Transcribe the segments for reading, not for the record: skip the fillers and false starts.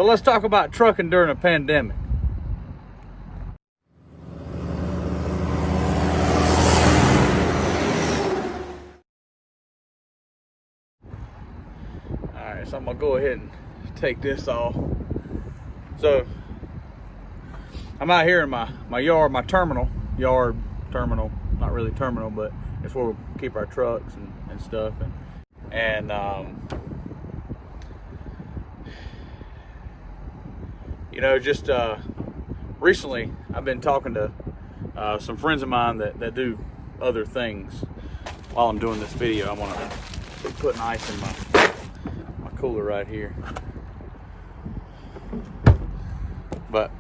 let's talk about trucking during a pandemic. All right, so I'm gonna go ahead and take this off. So I'm out here in my yard, my terminal, not really terminal, but it's where we keep our trucks and stuff. And you know, just recently I've been talking to some friends of mine that do other things. While I'm doing this video, I'm gonna be putting ice in my cooler right here. But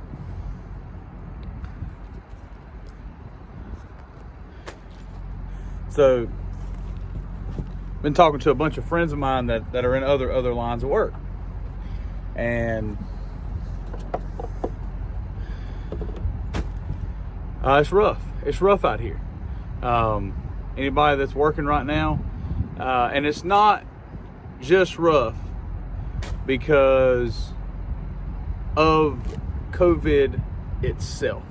so been talking to a bunch of friends of mine that are in other lines of work, and it's rough out here. Anybody that's working right now, and it's not just rough because of COVID itself.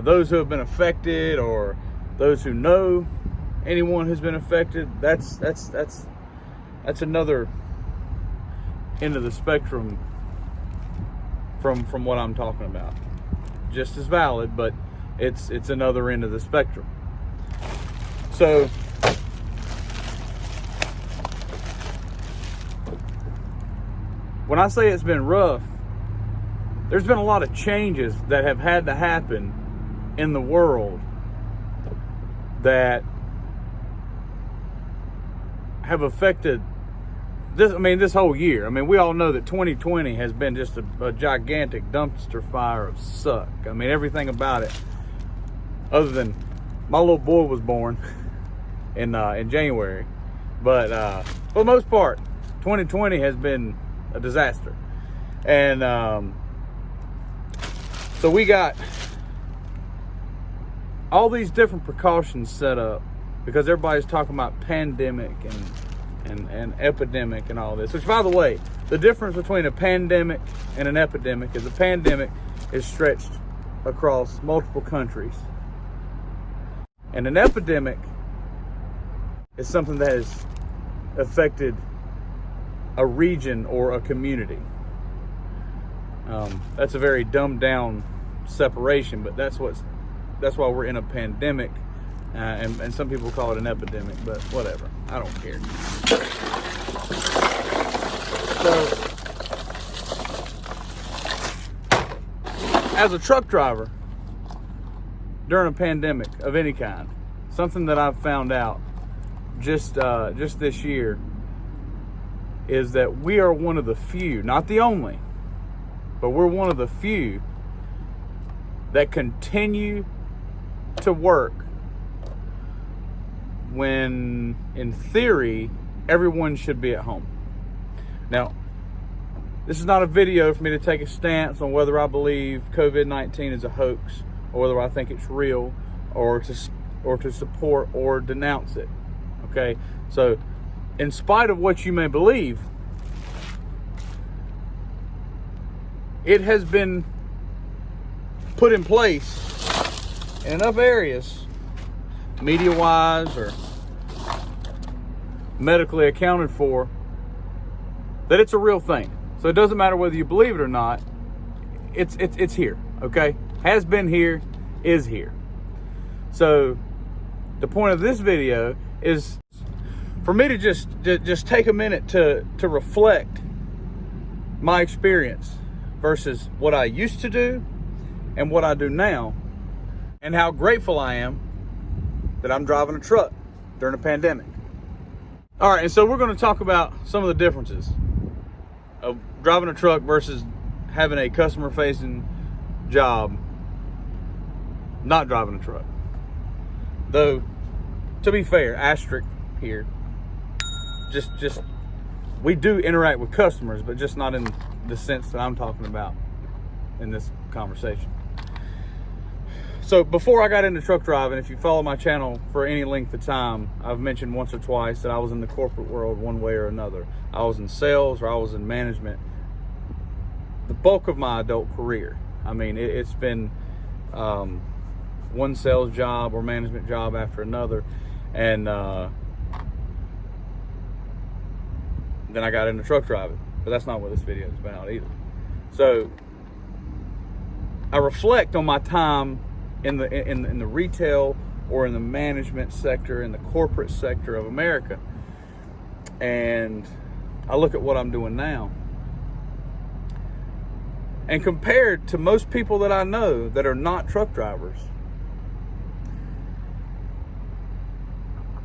Those who have been affected, or those who know anyone who's been affected, that's another end of the spectrum from what I'm talking about. Just as valid, but it's another end of the spectrum. So when I say it's been rough, there's been a lot of changes that have had to happen in the world that have affected this whole year. I mean, we all know that 2020 has been just a gigantic dumpster fire of suck. I mean, everything about it, other than my little boy was born in January. But for the most part, 2020 has been a disaster. And so we got all these different precautions set up because everybody's talking about pandemic and epidemic and all this. Which, by the way, the difference between a pandemic and an epidemic is a pandemic is stretched across multiple countries. And an epidemic is something that has affected a region or a community. That's a very dumbed down separation, but that's why we're in a pandemic, and some people call it an epidemic, but whatever, I don't care. So as a truck driver during a pandemic of any kind, something that I've found out just this year is that we are one of the few, not the only, but we're one of the few that continue to work when, in theory, everyone should be at home. Now, this is not a video for me to take a stance on whether I believe COVID-19 is a hoax, or whether I think it's real, or to support or denounce it. Okay? So, in spite of what you may believe, it has been put in place in enough areas, media-wise or medically accounted for, that it's a real thing. So it doesn't matter whether you believe it or not, it's here, okay? Has been here, is here. So the point of this video is for me to just take a minute to reflect my experience versus what I used to do and what I do now, and how grateful I am that I'm driving a truck during a pandemic. All right, and so we're going to talk about some of the differences of driving a truck versus having a customer-facing job, not driving a truck. Though, to be fair, asterisk here, just we do interact with customers, but just not in the sense that I'm talking about in this conversation. So before I got into truck driving, if you follow my channel for any length of time, I've mentioned once or twice that I was in the corporate world one way or another. I was in sales or I was in management bulk of my adult career. I mean, it's been one sales job or management job after another, and then I got into truck driving. But that's not what this video is about either. So I reflect on my time in the retail or in the management sector, in the corporate sector of America, and I look at what I'm doing now. And compared to most people that I know that are not truck drivers,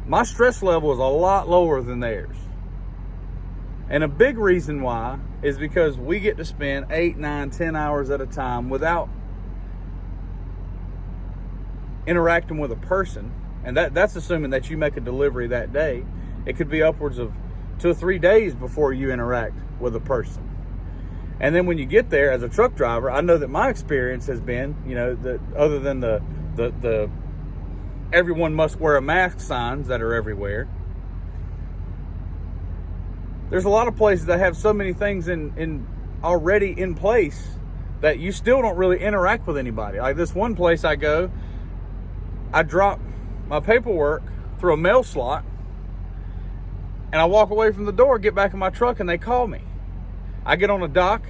my stress level is a lot lower than theirs. And a big reason why is because we get to spend 8, 9, 10 hours at a time without interacting with a person. And that's assuming that you make a delivery that day. It could be upwards of 2 or 3 days before you interact with a person. And then when you get there as a truck driver, I know that my experience has been, that other than the everyone must wear a mask signs that are everywhere, there's a lot of places that have so many things in already in place that you still don't really interact with anybody. Like this one place I go, I drop my paperwork through a mail slot, and I walk away from the door, get back in my truck, and they call me. I get on a dock,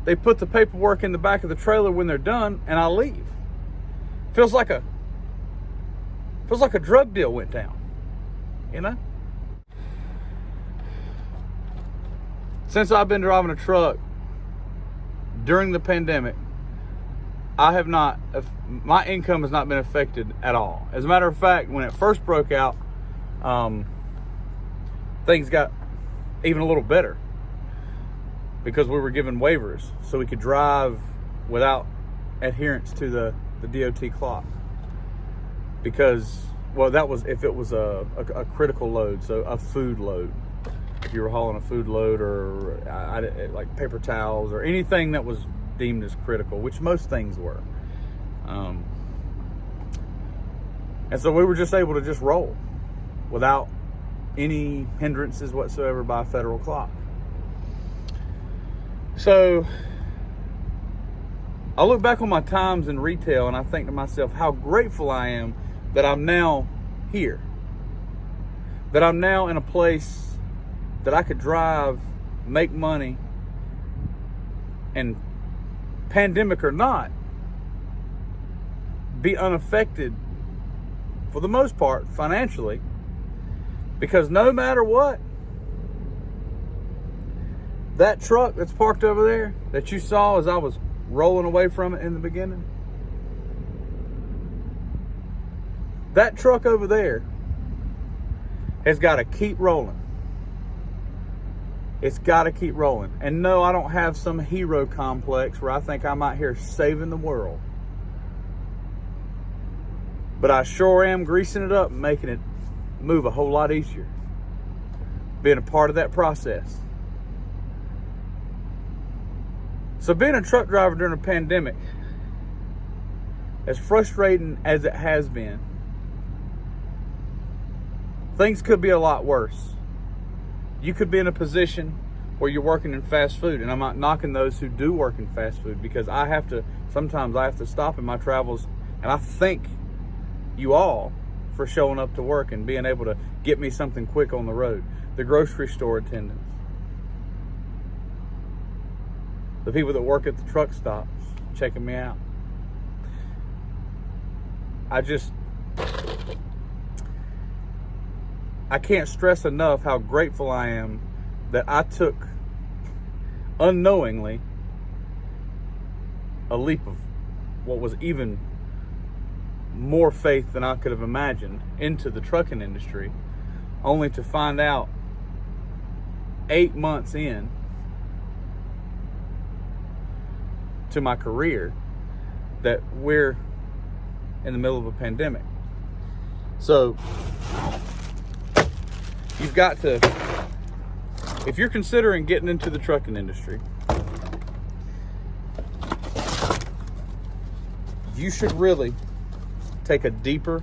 they put the paperwork in the back of the trailer when they're done, and I leave. Feels like a drug deal went down, Since I've been driving a truck during the pandemic, my income has not been affected at all. As a matter of fact, when it first broke out, things got even a little better because we were given waivers so we could drive without adherence to the DOT clock. Because, that was if it was a critical load, so a food load. If you were hauling a food load or like paper towels or anything that was deemed as critical, which most things were. And so we were just able to just roll without any hindrances whatsoever by a federal clock. So I look back on my times in retail and I think to myself how grateful I am that I'm now here. That I'm now in a place that I could drive, make money, and pandemic or not, be unaffected for the most part financially, because no matter what, that truck that's parked over there that you saw as I was rolling away from it in the beginning, that truck over there has got to keep rolling. It's got to keep rolling. And no, I don't have some hero complex where I think I'm out here saving the world. But I sure am greasing it up and making it move a whole lot easier. Being a part of that process. So being a truck driver during a pandemic, as frustrating as it has been, things could be a lot worse. You could be in a position where you're working in fast food, and I'm not knocking those who do work in fast food, because sometimes I have to stop in my travels, and I thank you all for showing up to work and being able to get me something quick on the road. The grocery store attendants, the people that work at the truck stops checking me out. I can't stress enough how grateful I am that I took, unknowingly, a leap of what was even more faith than I could have imagined into the trucking industry, only to find out 8 months in to my career that we're in the middle of a pandemic. So you've got to, if you're considering getting into the trucking industry, you should really take a deeper,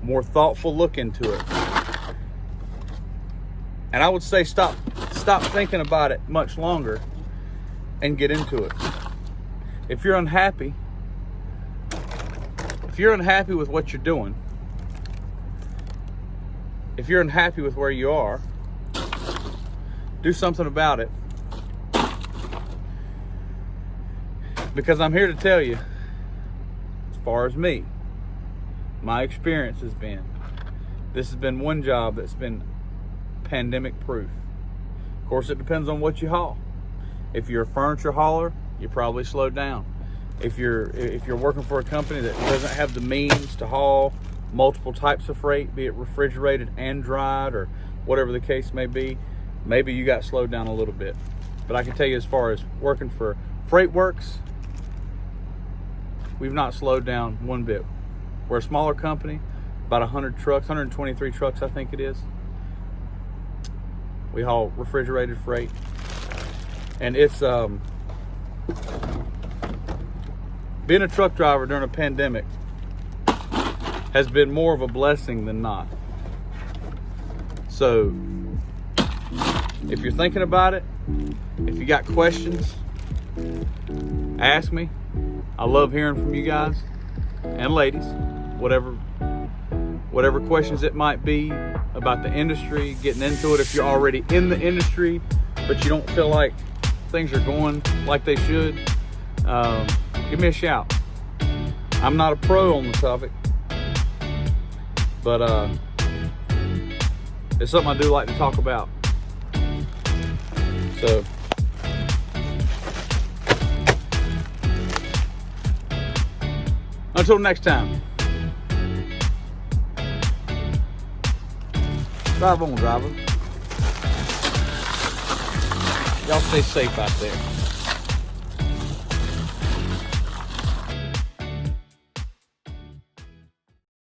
more thoughtful look into it. And I would say stop stop thinking about it much longer and get into it. If you're unhappy with what you're doing, if you're unhappy with where you are, do something about it. Because I'm here to tell you, as far as me, my experience has been, this has been one job that's been pandemic proof. Of course, it depends on what you haul. If you're a furniture hauler, you probably slowed down. If you're working for a company that doesn't have the means to haul multiple types of freight, be it refrigerated and dried or whatever the case may be, maybe you got slowed down a little bit. But I can tell you, as far as working for Freight Works, we've not slowed down one bit. We're a smaller company, about 100 trucks, 123 trucks I think it is. We haul refrigerated freight. And it's being a truck driver during a pandemic has been more of a blessing than not. So if you're thinking about it, if you got questions, ask me. I love hearing from you guys and ladies, whatever questions it might be about the industry, getting into it. If you're already in the industry but you don't feel like things are going like they should, give me a shout. I'm not a pro on the topic, but it's something I do like to talk about. So until next time, drive on, driver. Y'all stay safe out there.